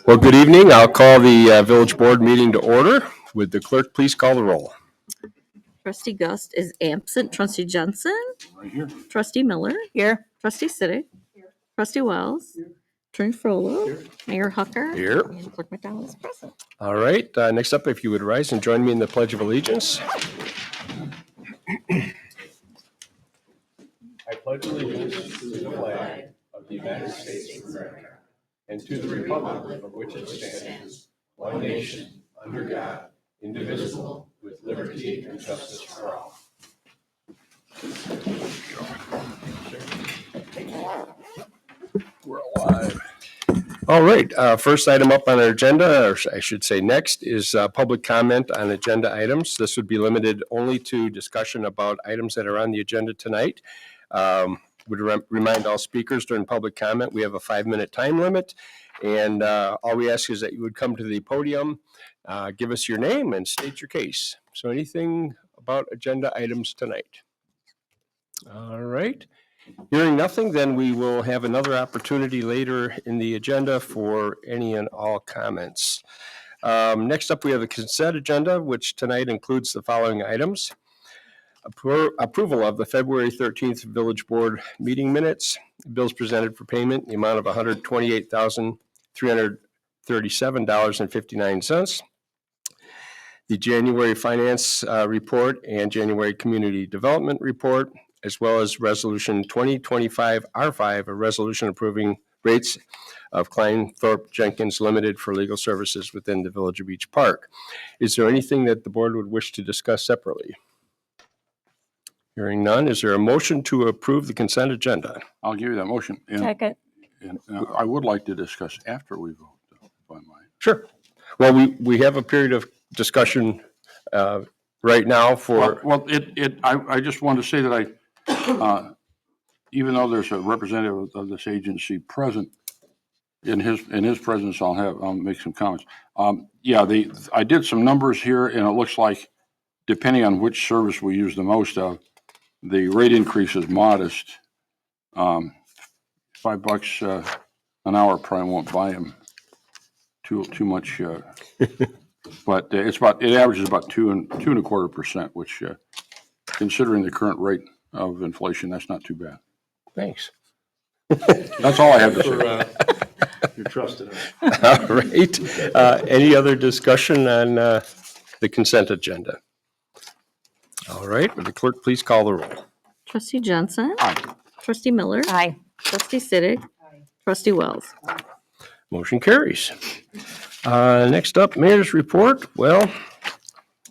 Well, good evening. I'll call the village board meeting to order. Would the clerk please call the roll? Trustee Gust is absent. Trustee Jensen? Right here. Trustee Miller? Here. Trustee Siddick? Here. Trustee Wells? Here. Attorney Frollo? Here. Mayor Hucker? Here. And Clerk McDonald is present. All right. Next up, if you would rise and join me in the Pledge of Allegiance. I pledge allegiance to the flag of the United States of America and to the republic for which it stands, one nation, under God, indivisible, with liberty and justice for all. We're alive. All right. First item up on our agenda, or I should say next, is public comment on agenda items. This would be limited only to discussion about items that are on the agenda tonight. Would remind all speakers during public comment, we have a 5-minute time limit. And all we ask is that you would come to the podium, give us your name and state your case. So anything about agenda items tonight? All right. Hearing nothing, then we will have another opportunity later in the agenda for any and all comments. Next up, we have the consent agenda, which tonight includes the following items. Approval of the February 13th Village Board meeting minutes. Bills presented for payment in the amount of $128,337.59. The January Finance Report and January Community Development Report, as well as Resolution 2025 R5, a resolution approving rates of Klein Thorpe Jenkins Limited for legal services within the Village of Beach Park. Is there anything that the board would wish to discuss separately? Hearing none, is there a motion to approve the consent agenda? I'll give you that motion. Second. And I would like to discuss after we vote, if I might. Sure. Well, we have a period of discussion right now for. I just want to say that even though there's a representative of this agency present, in his presence, I'll make some comments. I did some numbers here, and it looks like depending on which service we use the most of, the rate increase is modest. $5 an hour probably won't buy him too much, but it averages about 2.25%, which, considering the current rate of inflation, that's not too bad. Thanks. That's all I have to say. You're trusted. All right. Any other discussion on the consent agenda? All right. Would the clerk please call the roll? Trustee Jensen? Aye. Trustee Miller? Aye. Trustee Siddick? Aye. Trustee Wells? Motion carries. Next up, Mayor's Report. Well,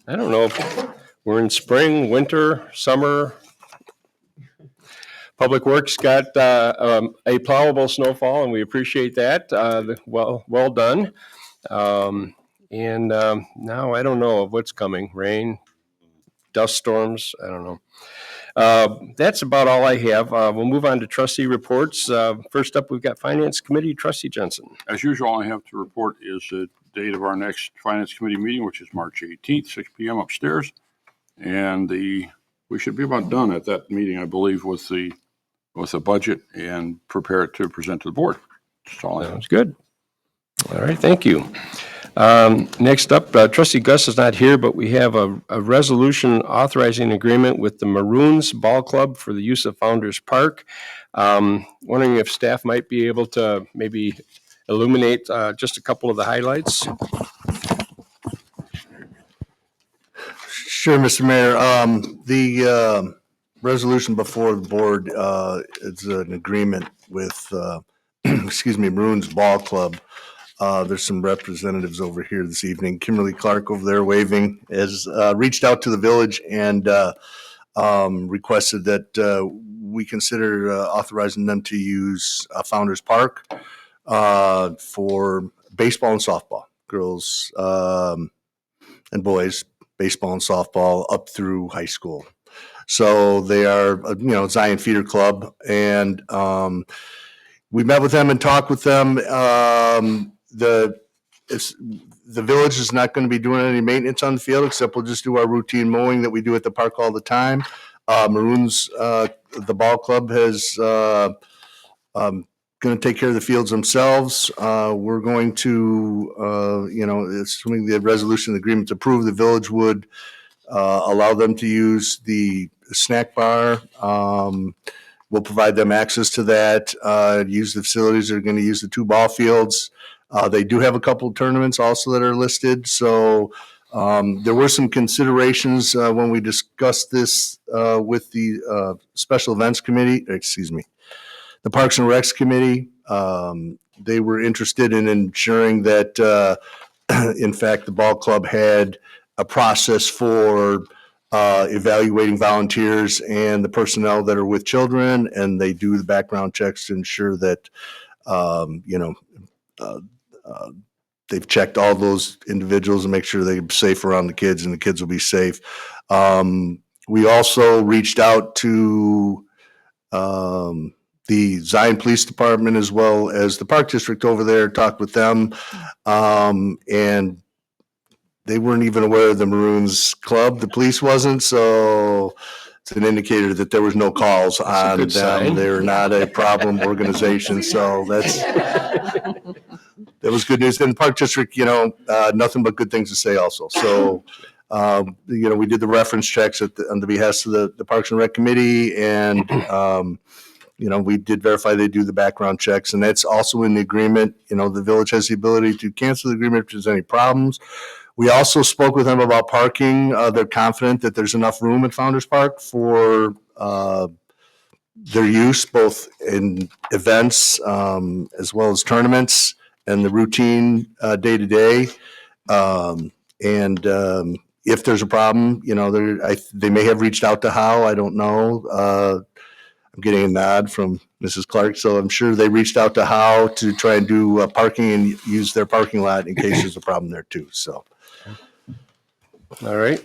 I don't know if we're in spring, winter, summer. Public Works got a plowable snowfall, and we appreciate that. Well done. Now I don't know of what's coming. Rain, dust storms, I don't know. That's about all I have. We'll move on to trustee reports. First up, we've got Finance Committee, Trustee Jensen. As usual, all I have to report is the date of our next Finance Committee meeting, which is March 18th, 6 p.m. upstairs. And we should be about done at that meeting, I believe, with the budget and prepare it to present to the board. That's all I have. Sounds good. All right, thank you. Next up, Trustee Gus is not here, but we have a resolution authorizing an agreement with the Maroons Ball Club for the use of Founders Park. Wondering if staff might be able to maybe illuminate just a couple of the highlights. Sure, Mr. Mayor. The resolution before the board is an agreement with, Maroons Ball Club. There's some representatives over here this evening. Kimberly Clark over there waving has reached out to the village and requested that we consider authorizing them to use Founders Park for baseball and softball, girls and boys, baseball and softball up through high school. So they are, Zion Feeder Club, and we met with them and talked with them. The village is not going to be doing any maintenance on the field, except we'll just do our routine mowing that we do at the park all the time. Maroons, the ball club has going to take care of the fields themselves. We're going to, assuming the resolution agreement to approve, the village would allow them to use the snack bar. We'll provide them access to that, use the facilities. They're going to use the 2 ball fields. They do have a couple of tournaments also that are listed. So there were some considerations when we discussed this with the Special Events Committee, the Parks and Recs Committee. They were interested in ensuring that, in fact, the ball club had a process for evaluating volunteers and the personnel that are with children, and they do the background checks to ensure that, they've checked all those individuals and make sure they're safe around the kids and the kids will be safe. We also reached out to the Zion Police Department as well as the Park District over there, talked with them, and they weren't even aware of the Maroons Club. The police wasn't, so it's an indicator that there was no calls on good them. sign. They're not a problem organization, so that was good news. And the Park District, nothing but good things to say also. So, we did the reference checks on the behest of the Parks and Rec Committee, and we did verify they do the background checks, and that's also in the agreement. The village has the ability to cancel the agreement if there's any problems. We also spoke with them about parking. They're confident that there's enough room at Founders Park for their use, both in events as well as tournaments and the routine day-to-day. If there's a problem, they may have reached out to Howe. I don't know. I'm getting a nod from Mrs. Clark, so I'm sure they reached out to Howe to try and do parking and use their parking lot in case there's a problem there too. So. All right.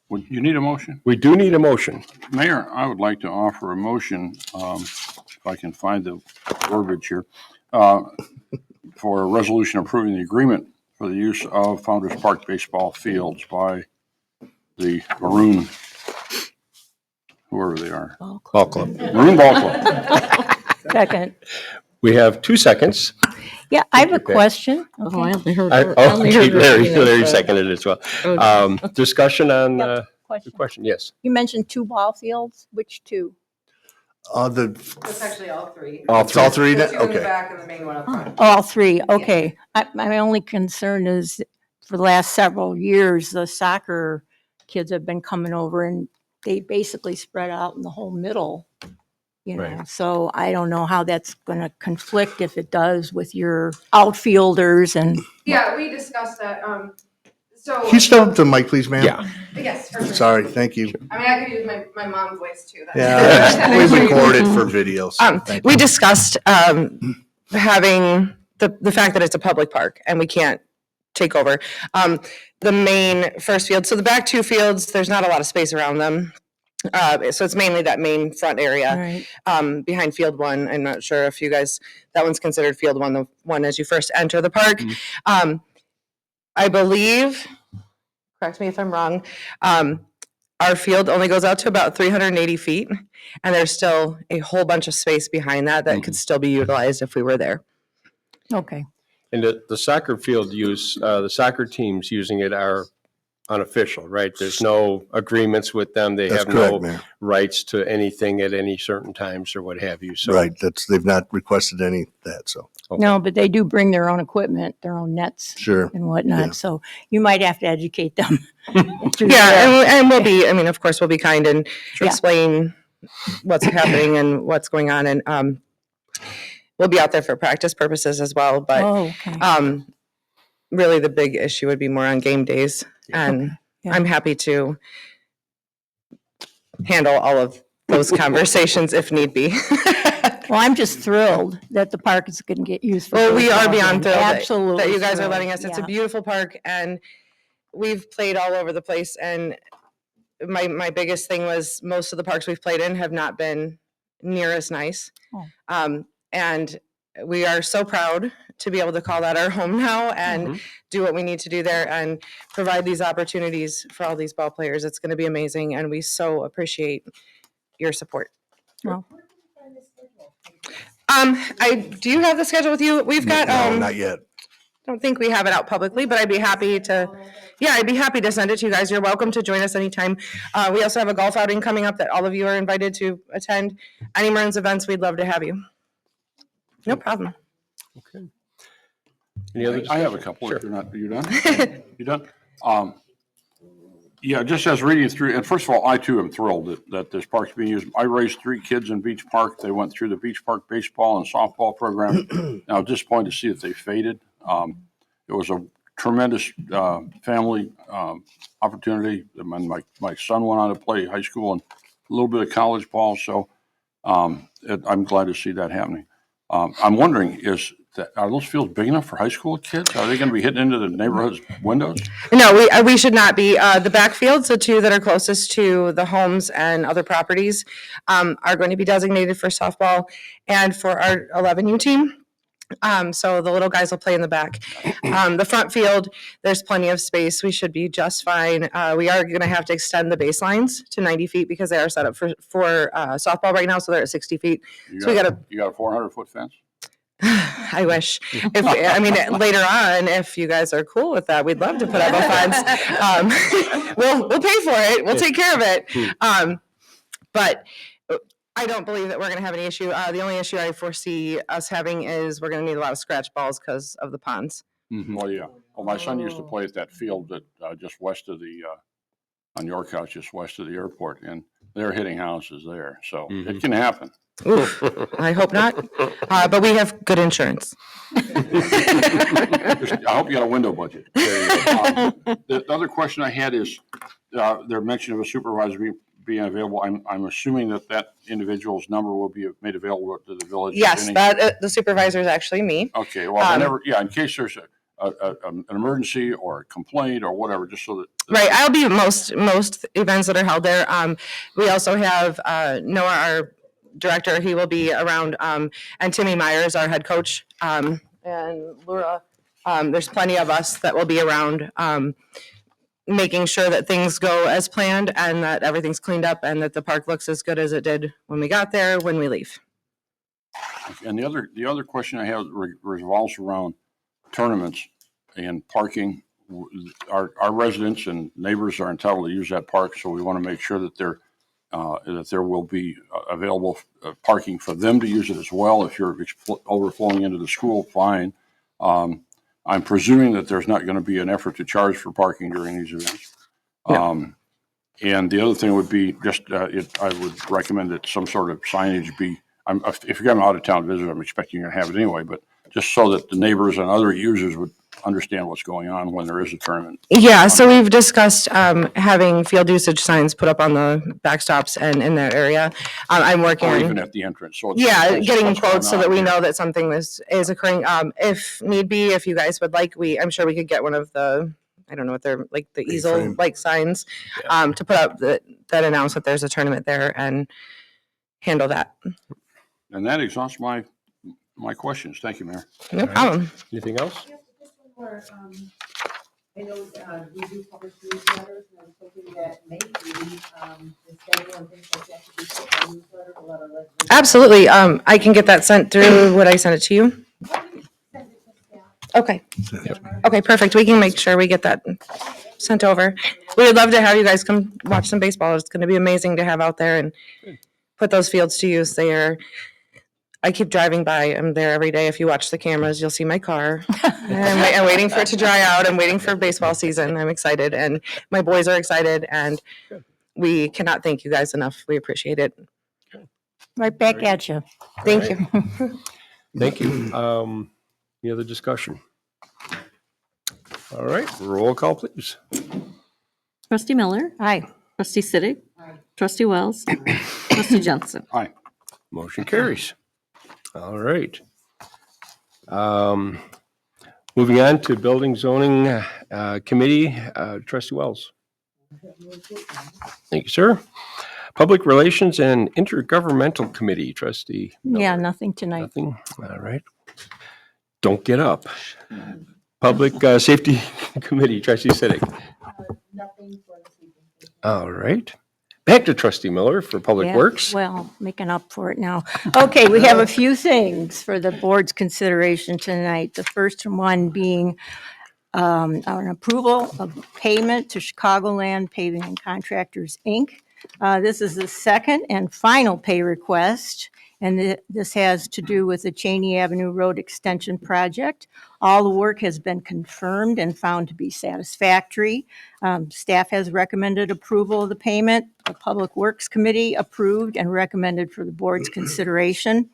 Would you need a motion? We do need a motion. Mayor, I would like to offer a motion, if I can find the verbiage here, for a resolution approving the agreement for the use of Founders Park baseball fields by the Maroon, whoever they are, Ball club. Maroon Ball Club. Second. We have 2 seconds. Yeah, I have a Okay. question. Oh, I only heard. I- her- I Oh, only heard her Larry say that, Larry so- seconded it as well. Okay. Discussion on Yep. the Question. question, yes. You mentioned 2 ball fields. Which 2? It's actually all 3. It's all 3 The now? 2 in the Okay. back and the main one up front. Oh, all 3. Okay. My only concern is for the last several years, the soccer kids have been coming over and they basically spread out in the whole middle. Right. So I don't know how that's going to conflict if it does with your outfielders and Yeah, we discussed that. So, Can you step up to the mic, please, ma'am? Yeah. yes, for sure. Sorry, thank you. I mean, I could use my mom's voice too. Yeah, we record it for videos. Thank We you. discussed having the fact that it's a public park and we can't take over. The main first field, so the back 2 fields, there's not a lot of space around them. So it's mainly that main front area right. behind field 1. I'm not sure if you guys, that one's considered field 1, the one as you first enter the park. I believe, correct me if I'm wrong, our field only goes out to about 380 feet, and there's still a whole bunch of space behind that could still be utilized if we were there. Okay. And the soccer field use, the soccer teams using it are unofficial, right? There's no agreements with them. They That's have no correct, Mayor. rights to anything at any certain times or what have you. So, Right, they've not requested any of that, so, No, but they do bring their own equipment, their own nets sure. and whatnot. Yeah. So you might have to educate them. through Yeah, that. and we'll be, I mean, of course, we'll be kind and Yeah. explain what's happening and what's going on. And we'll be out there for practice purposes as well. But Oh, okay. really the big issue would be more on game days. And Yeah. I'm happy to handle all of those conversations if need be. Well, I'm just thrilled that the park is going to get used for. Well, we are baseball beyond again. thrilled that- Absolutely. that you guys are thrilled. letting us. It's a Yeah. beautiful park and we've played all over the place. And my biggest thing was most of the parks we've played in have not been near as nice. Oh. And we are so proud to be able to call that our home now and do what we need to do there and provide these opportunities for all these ball players. It's going to be amazing. And we so appreciate your support. Well. Do you have the schedule with you? We've got, No, not yet. don't think we have it out publicly, but I'd be happy to, yeah, I'd be happy to send it to you guys. You're welcome to join us anytime. We also have a golf outing coming up that all of you are invited to attend. Any Maroons events, we'd love to have you. No problem. Okay. Any other I have a discussion? couple, Sure. if you're not, are you done? You done? Yeah, just as reading through, and first of all, I too am thrilled that this park's being used. I raised 3 kids in Beach Park. They went through the Beach Park baseball and softball program. And I was disappointed to see that they faded. It was a tremendous family opportunity. My son went on to play high school and a little bit of college ball, so I'm glad to see that happening. I'm wondering, are those fields big enough for high school kids? Are they going to be hitting into the neighborhood's windows? No, we should not be. The backfields, the 2 that are closest to the homes and other properties, are going to be designated for softball and for our 11U team. So the little guys will play in the back. The front field, there's plenty of space. We should be just fine. We are going to have to extend the baselines to 90 feet because they are set up for softball right now, so they're at 60 feet. So we got to. You got a 400-foot fence? I wish. Later on, if you guys are cool with that, we'd love to put up a fence. We'll pay for it. We'll take care of it. But I don't believe that we're going to have any issue. The only issue I foresee us having is we're going to need a lot of scratch balls because of the ponds. Well, yeah. Well, my son used to play at that field that just west of on York House, just west of the airport, and they're hitting houses there. So it can happen. Oof, I hope not. But we have good insurance. I hope you got a window budget. The other question I had is, their mention of a supervisor being available. I'm assuming that individual's number will be made available to the village. Yes, the supervisor is actually me. Okay, well, in case there's an emergency or a complaint or whatever, just so that. Right, I'll be most events that are held there. We also have Noah, our director, he will be around, and Timmy Myers, our head coach, and Laura. There's plenty of us that will be around, making sure that things go as planned and that everything's cleaned up and that the park looks as good as it did when we got there, when we leave. And the other question I have revolves around tournaments and parking. Our residents and neighbors are entitled to use that park, so we want to make sure that there will be available parking for them to use it as well. If you're overflowing into the school, fine. I'm presuming that there's not going to be an effort to charge for parking during these events. No. And the other thing would be just, I would recommend that some sort of signage be, if you're going to out of town visit, I'm expecting you're going to have it anyway, but just so that the neighbors and other users would understand what's going on when there is a tournament. Yeah, so we've discussed having field usage signs put up on the backstops and in that area. I'm working Or on. even at the entrance. So Getting what's quotes so going that we on. know that something is occurring. If need be, if you guys would like, I'm sure we could get one of the, I don't know what they're, like the easel A-frame. like signs, to put up that announce that there's a tournament there and handle that. And that exhausts my questions. Thank you, Mayor. No problem. Anything else? Just one more, I know we do publish newsletters, and I was hoping that maybe the schedule and things like that could be put in the newsletter to let our residents. Absolutely. I can get that sent through. Would I send it to you? Okay. Okay, perfect. We can make sure we get that sent over. We would love to have you guys come watch some baseball. It's going to be amazing to have out there and put those fields to use. I keep driving by. I'm there every day. If you watch the cameras, you'll see my car. I'm waiting for it to dry out. I'm waiting for baseball season. I'm excited, and my boys are excited, and we cannot thank you guys enough. We appreciate it. Right back at you. Thank you. Thank you. Any other discussion? All right, roll call, please. Trustee Miller? Aye. Trustee Siddick? Trustee Wells? Trustee Jensen? Hi. Motion carries. All right. Moving on to Building Zoning Committee, Trustee Wells. Thank you, sir. Public Relations and Intergovernmental Committee, Trustee. Yeah, nothing tonight. Nothing? All right. Don't get up. Public Safety Committee, Trustee Siddick. Nothing for this evening. All right. Back to trustee Miller for Public Yeah, Works. Well, making up for it now. Okay, we have a few things for the board's consideration tonight. The first one being an approval of payment to Chicagoland Paving and Contractors, Inc. This is the second and final pay request, and this has to do with the Cheney Avenue Road Extension Project. All the work has been confirmed and found to be satisfactory. Staff has recommended approval of the payment. The Public Works Committee approved and recommended for the board's consideration.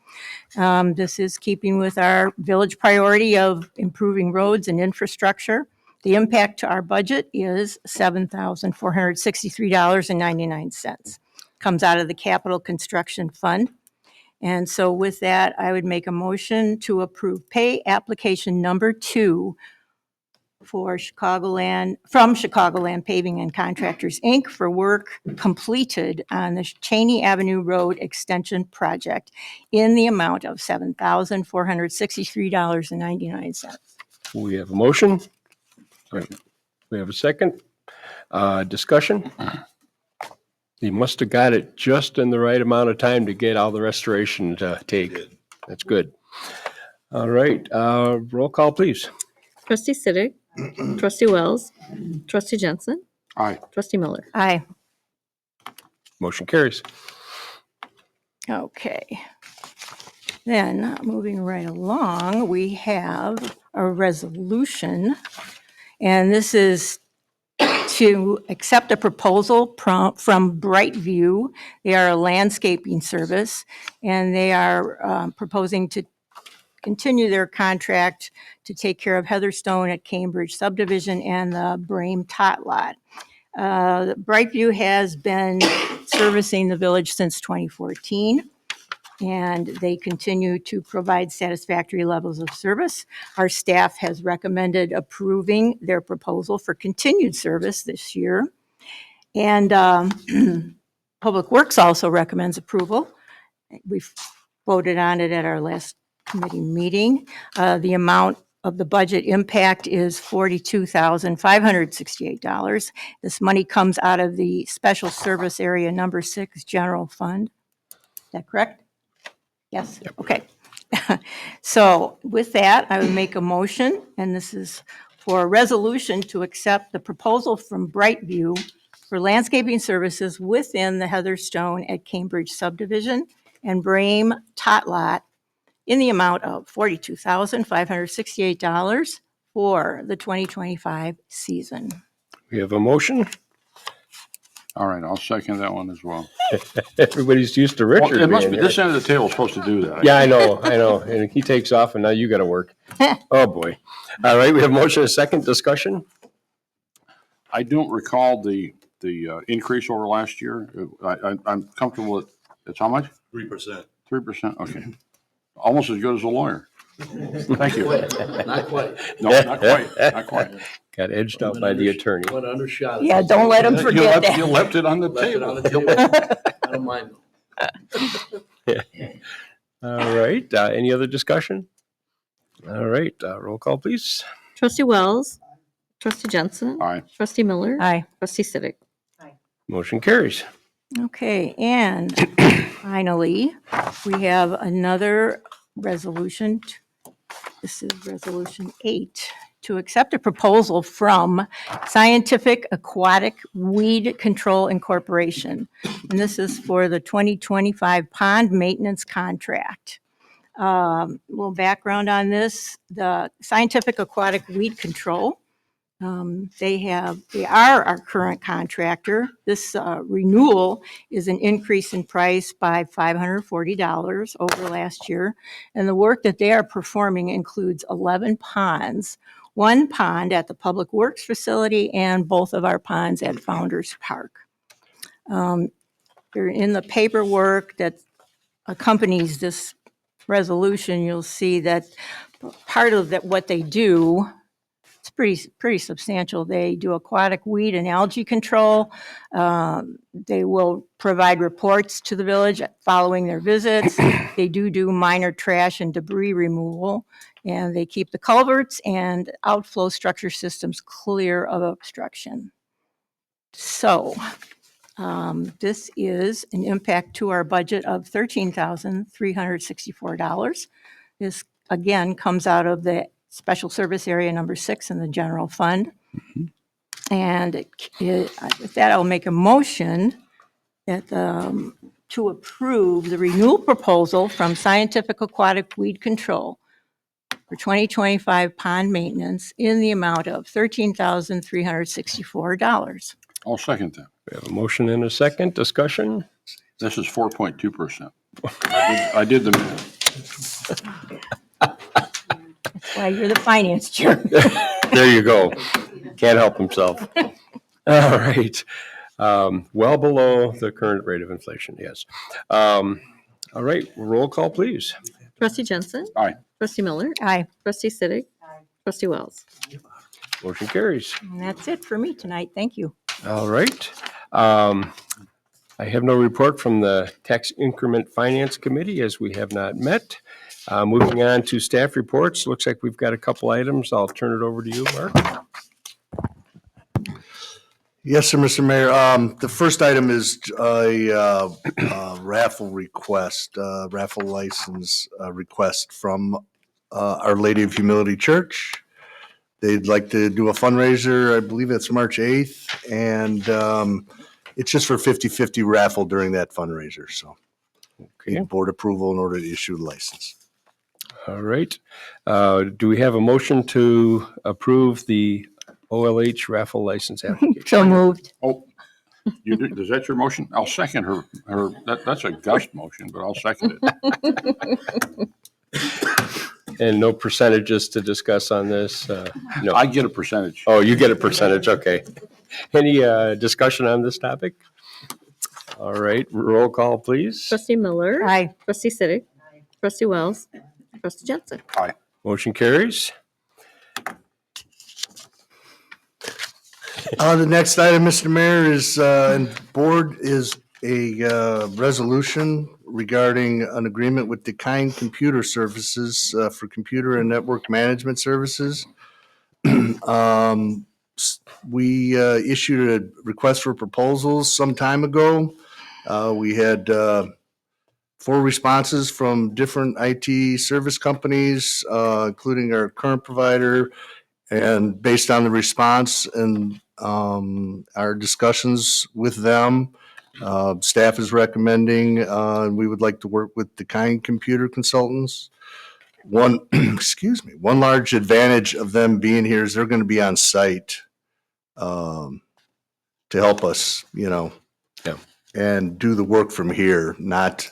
This is keeping with our village priority of improving roads and infrastructure. The impact to our budget is $7,463.99. Comes out of the Capital Construction Fund. And so with that, I would make a motion to approve pay application number 2 for from Chicagoland Paving and Contractors, Inc. for work completed on the Cheney Avenue Road Extension Project in the amount of $7,463.99. We have a motion. We have a second. Discussion. He must have got it just in the right amount of time to get all the restoration to take. That's good. All right, roll call, please. Trustee Siddick, trustee Wells, trustee Jensen, Aye. trustee Miller. Aye. Motion carries. Okay. Then, moving right along, we have a resolution, and this is to accept a proposal from Brightview. They are a landscaping service, and they are proposing to continue their contract to take care of Heatherstone at Cambridge subdivision and the Brame Tot lot. Brightview has been servicing the village since 2014, and they continue to provide satisfactory levels of service. Our staff has recommended approving their proposal for continued service this year. And Public Works also recommends approval. We've voted on it at our last committee meeting. The amount of the budget impact is $42,568. This money comes out of the Special Service Area Number 6 General Fund. Is that correct? Yes, okay. So with that, I would make a motion, and this is for a resolution to accept the proposal from Brightview for landscaping services within the Heatherstone at Cambridge subdivision and Brame Tot lot in the amount of $42,568 for the 2025 season. We have a motion. All right, I'll second that one as well. Everybody's used to Well, Richard it must being be, here. this end of the table is supposed to do that. Yeah, I know. And he takes off and now you got to work. Oh, boy. All right, we have motion, a second discussion. I don't recall the increase over last year. I'm comfortable with, it's how much? 3%. 3%, okay. Almost as good as a lawyer. Thank you. Not quite. No, not quite, not quite. Got edged out by the attorney. Went undershot. Yeah, don't let them You forget left, you that. left it on the Left it on the table. table. I don't mind. All right, any other discussion? All right, roll call, please. Trustee Wells, trustee Jensen, Aye. trustee Miller, Aye. trustee Siddick. Motion carries. Okay, and finally, we have another resolution. This is Resolution 8, to accept a proposal from Scientific Aquatic Weed Control Incorporation. And this is for the 2025 pond maintenance contract. Little background on this, the Scientific Aquatic Weed Control, they are our current contractor. This renewal is an increase in price by $540 over last year. And the work that they are performing includes 11 ponds, 1 pond at the Public Works facility and both of our ponds at Founders Park. They're in the paperwork that accompanies this resolution. You'll see that part of that, what they do, it's pretty substantial. They do aquatic weed and algae control. They will provide reports to the village following their visits. They do minor trash and debris removal, and they keep the culverts and outflow structure systems clear of obstruction. So This is an impact to our budget of $13,364. This, again, comes out of the Special Service Area Number 6 in the general fund. And with that, I'll make a motion that, to approve the renewal proposal from Scientific Aquatic Weed Control for 2025 pond maintenance in the amount of $13,364. I'll second that. We have a motion and a second. Discussion? This is 4.2%. I did the math. That's why you're the finance chair. There you go. Can't help himself. All right. Well below the current rate of inflation, yes. All right, roll call, please. Trustee Jensen. Aye. Trustee Miller. Aye. Trustee Siddick. Trustee Wells. Motion carries. And that's it for me tonight. Thank you. All right. I have no report from the Tax Increment Finance Committee as we have not met. Moving on to staff reports, looks like we've got a couple items. I'll turn it over to you, Mark. Yes, sir, Mr. Mayor. The first item is a raffle request, raffle license request from Our Lady of Humility Church. They'd like to do a fundraiser, I believe it's March 8th, and it's just for 50/50 raffle during that fundraiser, so Okay. need board approval in order to issue the license. All right. Do we have a motion to approve the OLH raffle license application? So moved. Oh, you did, is that your motion? I'll second her, that's a gust motion, but I'll second it. And no percentages to discuss on this? No. I get a percentage. Oh, you get a percentage, okay. Any discussion on this topic? All right, roll call, please. Trustee Miller. Aye. Trustee Siddick. Trustee Wells. Trustee Jensen. Aye. Motion carries. The next item, Mr. Mayor, is, and board is a resolution regarding an agreement with Dekine Computer Services for computer and network management services. We issued a request for proposals some time ago. We had 4 responses from different IT service companies, including our current provider. And based on the response and our discussions with them, staff is recommending, we would like to work with Dekine Computer Consultants. One, excuse me, one large advantage of them being here is they're going to be on site to help us, Yeah. and do the work from here, not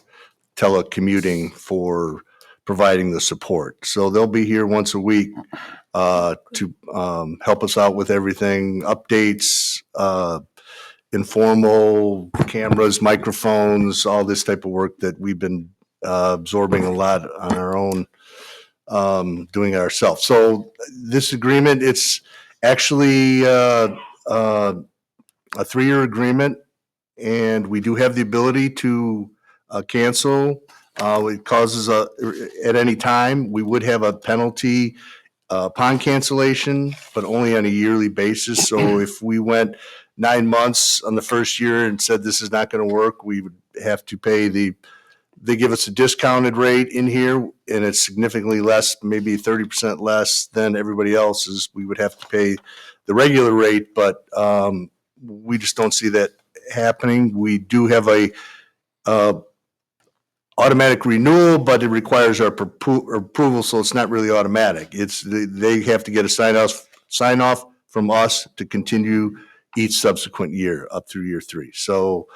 telecommuting for providing the support. So they'll be here once a week to help us out with everything, updates, informal cameras, microphones, all this type of work that we've been absorbing a lot on our own, doing it ourselves. So this agreement, it's actually a 3-year agreement, and we do have the ability to cancel. It causes at any time, we would have a penalty upon cancellation, but only on a yearly basis. So if we went 9 months on the first year and said this is not going to work, we would have to pay they give us a discounted rate in here, and it's significantly less, maybe 30% less than everybody else's. We would have to pay the regular rate, but we just don't see that happening. We do have a automatic renewal, but it requires our approval, so it's not really automatic. They have to get a sign off from us to continue each subsequent year up through year 3. So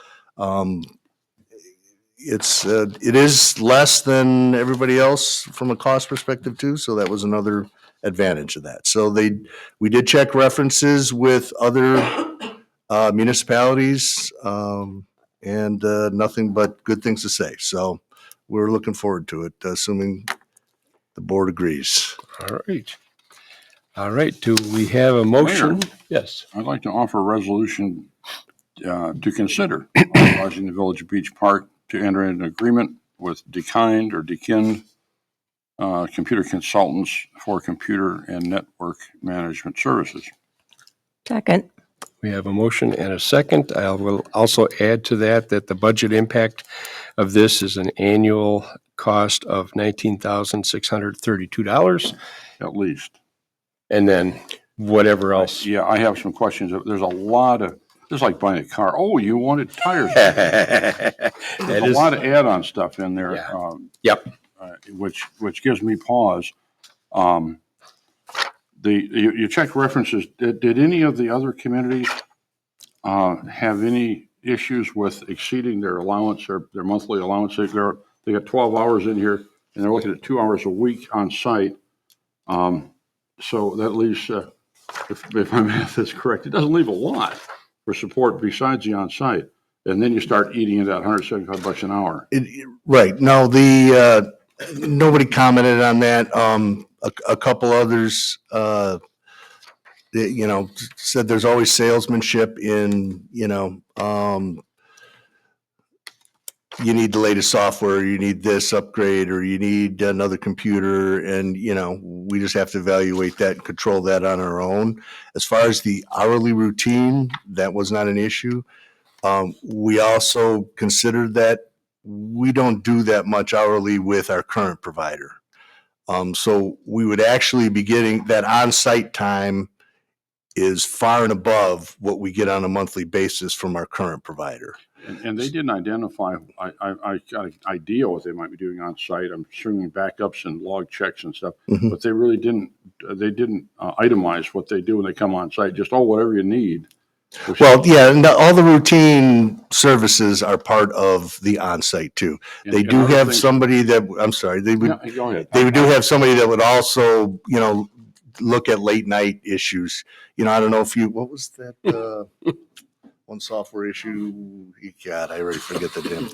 it is less than everybody else from a cost perspective too. So that was another advantage of that. So we did check references with other municipalities, and nothing but good things to say. So we're looking forward to it, assuming the board agrees. All right. All right, do we have a motion? Mayor. Yes. I'd like to offer a resolution to consider authorizing the Village of Beach Park to enter an agreement with Dekine Computer Consultants for computer and network management services. Second. We have a motion and a second. I will also add to that the budget impact of this is an annual cost of $19,632. At least. And then whatever else. Yeah, I have some questions. There's a lot of, it's like buying a car. Oh, you wanted tires. That There's a is, lot of add-on stuff in there. Yeah. Yep. Which gives me pause. You checked references. Did any of the other communities have any issues with exceeding their allowance or their monthly allowance? They got 12 hours in here, and they're looking at 2 hours a week on site. So that leaves, if my math is correct, it doesn't leave a lot for support besides the on-site. And then you start eating into that $175 an hour. Right. No, nobody commented on that. A couple others, said there's always salesmanship in, you need the latest software, you need this upgrade, or you need another computer. And, we just have to evaluate that and control that on our own. As far as the hourly routine, that was not an issue. We also considered that we don't do that much hourly with our current provider. So we would actually be getting that on-site time is far and above what we get on a monthly basis from our current provider. And they didn't identify, I got an idea what they might be doing on site. I'm assuming backups and log checks and stuff, but they really didn't itemize what they do when they come on site, just, whatever you need. Well, yeah, and all the routine services are part of the on-site too. And- They and do other have things- somebody that, I'm sorry, they would, Yeah, go ahead. they do have somebody that would also, look at late night issues. I don't know if what was that, one software issue? God, I already forget the name.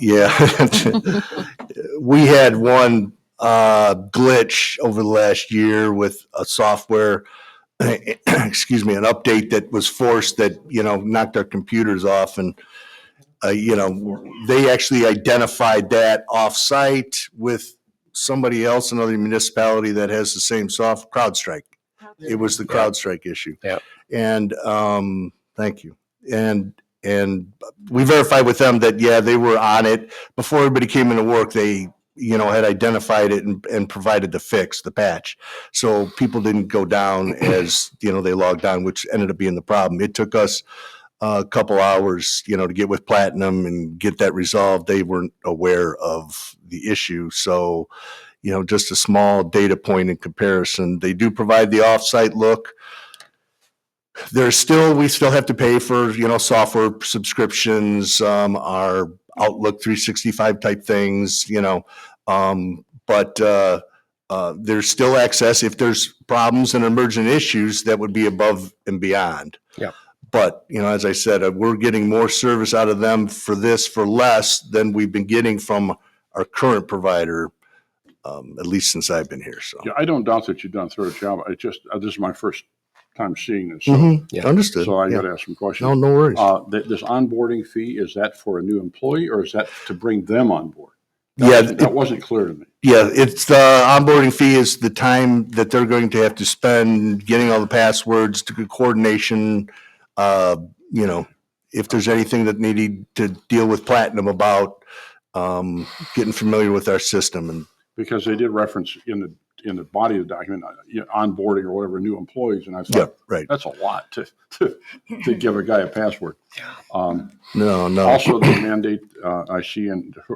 Yeah. We had one glitch over the last year with a software, excuse me, an update that was forced that, knocked our computers off. And, they actually identified that off-site with somebody else, another municipality that has the same CrowdStrike. It was the CrowdStrike issue. Yeah. And, thank you. And we verified with them that, yeah, they were on it. Before everybody came into work, they, had identified it and provided the fix, the patch. So people didn't go down as, they logged on, which ended up being the problem. It took us a couple hours, to get with Platinum and get that resolved. They weren't aware of the issue. So, just a small data point in comparison. They do provide the off-site look. We still have to pay for, software subscriptions, our Outlook 365 type things, but there's still access. If there's problems and emergent issues, that would be above and beyond. Yeah. But, as I said, we're getting more service out of them for less than we've been getting from our current provider, at least since I've been here. So, Yeah, I don't doubt that you've done a thorough job. This is my first time seeing this. So, Yeah. Understood. so I Yeah. got to ask some questions. No worries. This onboarding fee, is that for a new employee or is that to bring them on board? Yeah, That wasn't clear to me. Yeah, it's the onboarding fee is the time that they're going to have to spend getting all the passwords, to coordination. If there's anything that needed to deal with Platinum about, getting familiar with our system. And Because they did reference in the body of the document, onboarding or whatever, new employees. And I yeah, thought, right. that's a lot to give a guy a password. No. Also, the mandate, I see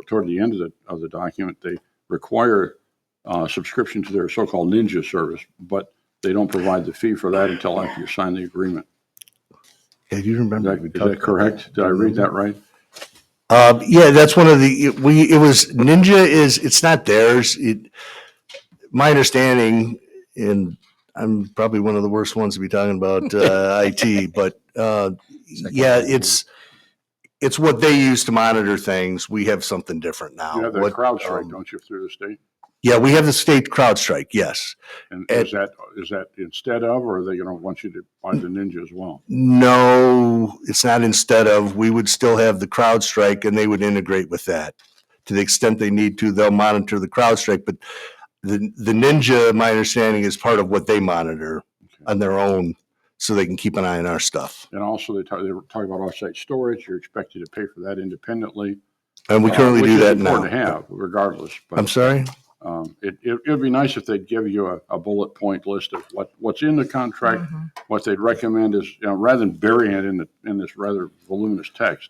toward the end of the document, they require subscription to their so-called Ninja service, but they don't provide the fee for that until after you sign the agreement. Yeah, do you remember? Is that correct? Did I read that right? Yeah, that's one of it was Ninja it's not theirs. My understanding, and I'm probably one of the worst ones to be talking about IT, but yeah, it's what they use to monitor things. We have something different now. You have that What, CrowdStrike, don't you, through the state? Yeah, we have the state CrowdStrike, yes. And is that instead of, or are they going to want you to buy the Ninja as well? No, it's not instead of. We would still have the CrowdStrike and they would integrate with that. To the extent they need to, they'll monitor the CrowdStrike, but the Ninja, my understanding, is part of what they monitor on their own so they can keep an eye on our stuff. And also they were talking about offsite storage. You're expected to pay for that independently. And we currently which do is that now. important to have regardless. But, I'm sorry? It'd be nice if they'd give you a bullet point list of what's in the contract, what they'd recommend is, rather than burying it in this rather voluminous text.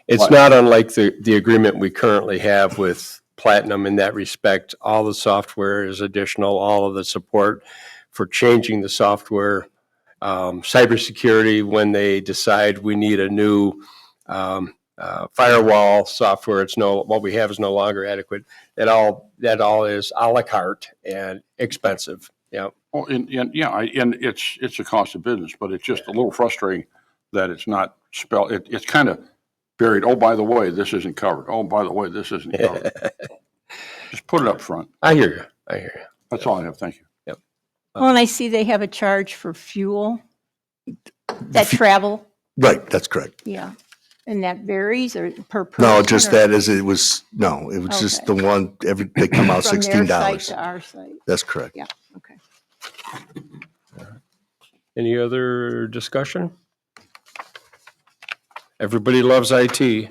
It's not unlike the agreement we currently have with Platinum in that respect. All the software is additional, all of the support for changing the software, cybersecurity when they decide we need a new firewall software. What we have is no longer adequate. That all is a la carte and expensive. Yeah. Oh, and it's a cost of business, but it's just a little frustrating that it's not spelled. It's kind of buried. Oh, by the way, this isn't covered. Oh, by the way, this isn't covered. Just put it up front. I hear you. That's all I have. Thank you. Well, and I see they have a charge for fuel that travel. Right, that's correct. Yeah. And that varies or per person? No, just or that it was just the one, they come out from their site $16. to our site? That's correct. Yeah, okay. Any other discussion? Everybody loves IT.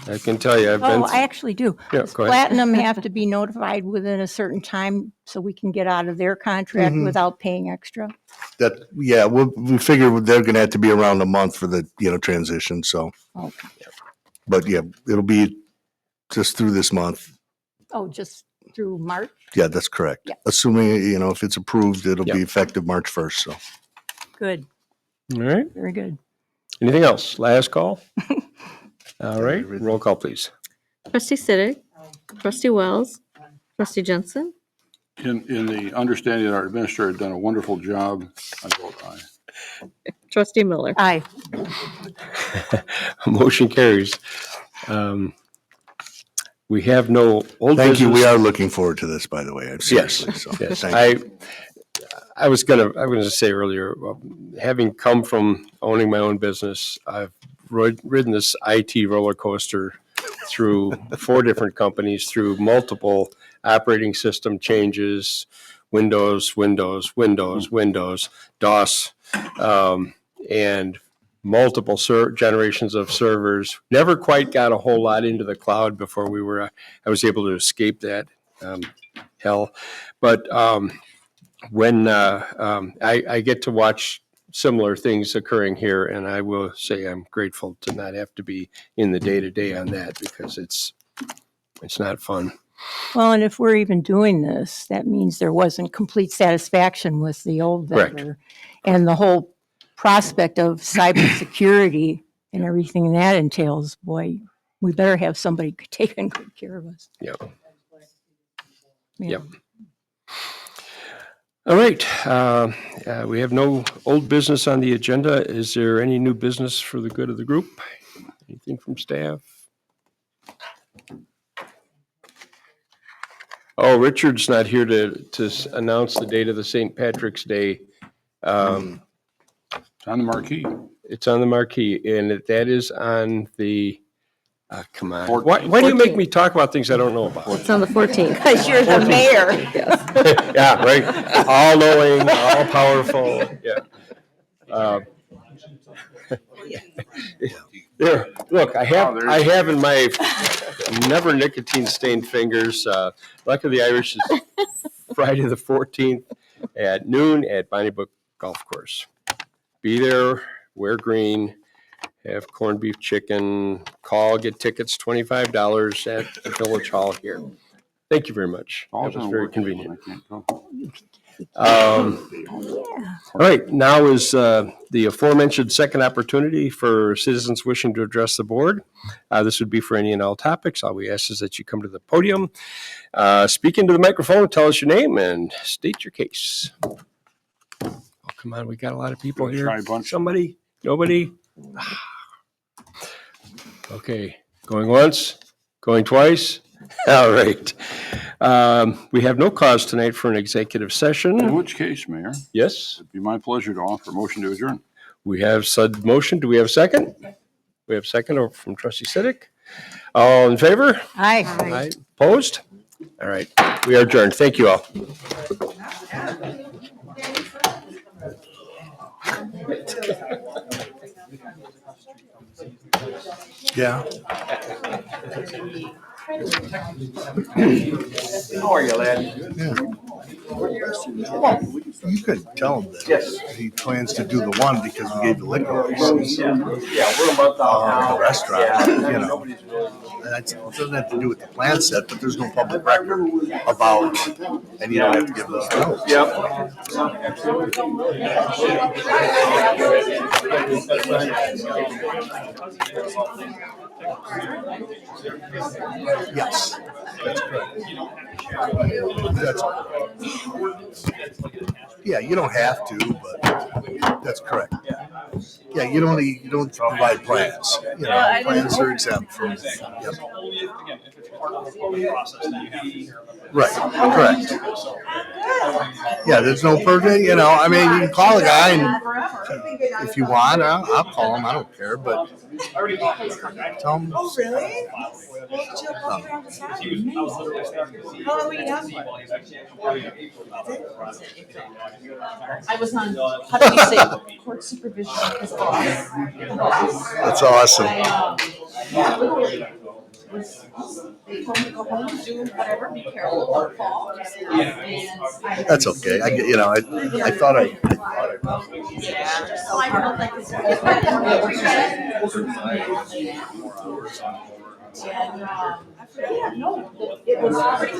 I can tell you. Oh, I actually do. Yeah, Does go ahead. Platinum have to be notified within a certain time so we can get out of their contract without paying extra? We figure they're gonna have to be around a month for the, transition, so. Okay. But yeah, it'll be just through this month. Oh, just through March? Yeah, that's correct. Yeah. Assuming, if it's approved, it'll Yeah. be effective March 1st, so. Good, All right. very good. Anything else? Last call? All right. Roll call, please. Trustee Siddick, trustee Wells, trustee Jensen, In the understanding that our administrator had done a wonderful job, I vote aye. trustee Miller. Aye. Motion carries. We have no old business. Thank you. We are looking forward to this, by the way. Seriously. So, Yes, thank you. I was gonna say earlier, having come from owning my own business, I've ridden this IT roller coaster through 4 different companies, through multiple operating system changes, Windows, DOS, and multiple generations of servers. Never quite got a whole lot into the cloud before I was able to escape that hell. But when I get to watch similar things occurring here, and I will say I'm grateful to not have to be in the day-to-day on that, because it's not fun. Well, and if we're even doing this, that means there wasn't complete satisfaction with the old Correct. vendor. And the whole prospect of cybersecurity and everything that entails, boy, we better have somebody taking good care of us. Yep. Yeah. Yep. All right. We have no old business on the agenda. Is there any new business for the good of the group? Anything from staff? Oh, Richard's not here to announce the date of the St. Patrick's Day. It's on the marquee. It's on the marquee, and that is on the, come on. 14th. Why do you make me talk about things I don't know about? It's on the 14th. Because you're the mayor. Yeah, right. All knowing, all powerful. Yeah. There. Look, I have in my never nicotine stained fingers. Luck of the Irish is Friday the 14th at noon at Bonnie Brook Golf Course. Be there. Wear green. Have corned beef chicken. Get tickets. $25 at the Village Hall here. Thank you very much. That was very convenient. I can't go. All right, now is the aforementioned second opportunity for citizens wishing to address the board. This would be for any and all topics. All we ask is that you come to the podium, speak into the microphone, tell us your name, and state your case. Oh, come on, we got a lot of people Good here. try, bunch. Somebody? Nobody? Okay, going once, going twice. All right. We have no cause tonight for an executive In session. which case, Mayor, Yes, it'd be my pleasure to offer a motion to adjourn. we have said motion. Do we have a second? We have a second from trustee Siddick. All in favor? Aye. Aye. Opposed? All right. We are adjourned. Thank you all. Yeah. How are you, lad? Yeah. Well, you could tell him that he plans to do the one because we gave the liquor license. Yeah, we're a month out The now. restaurant, Yeah. you know. It doesn't have to do with the plan set, but there's no public record about, and you don't have to give those notes. Yep. Yes, that's correct. That's, yeah, you don't have to, but that's correct. Yeah, you don't provide plans. You know, plans are exempt from, yep. Right, correct. Yeah, there's no permit, you know, I mean, you can call a guy and if you want, I'll call him, I don't care, but tell him. Oh, really? Well, chill out there on the side. How long were you down for? I was on, how do you say, court supervision with his boss. That's awesome. Yeah, literally. They told me to go home and do whatever, be careful, don't fall. And That's okay. I get, you know, I thought I so I felt like this. And, yeah, no, it was pretty.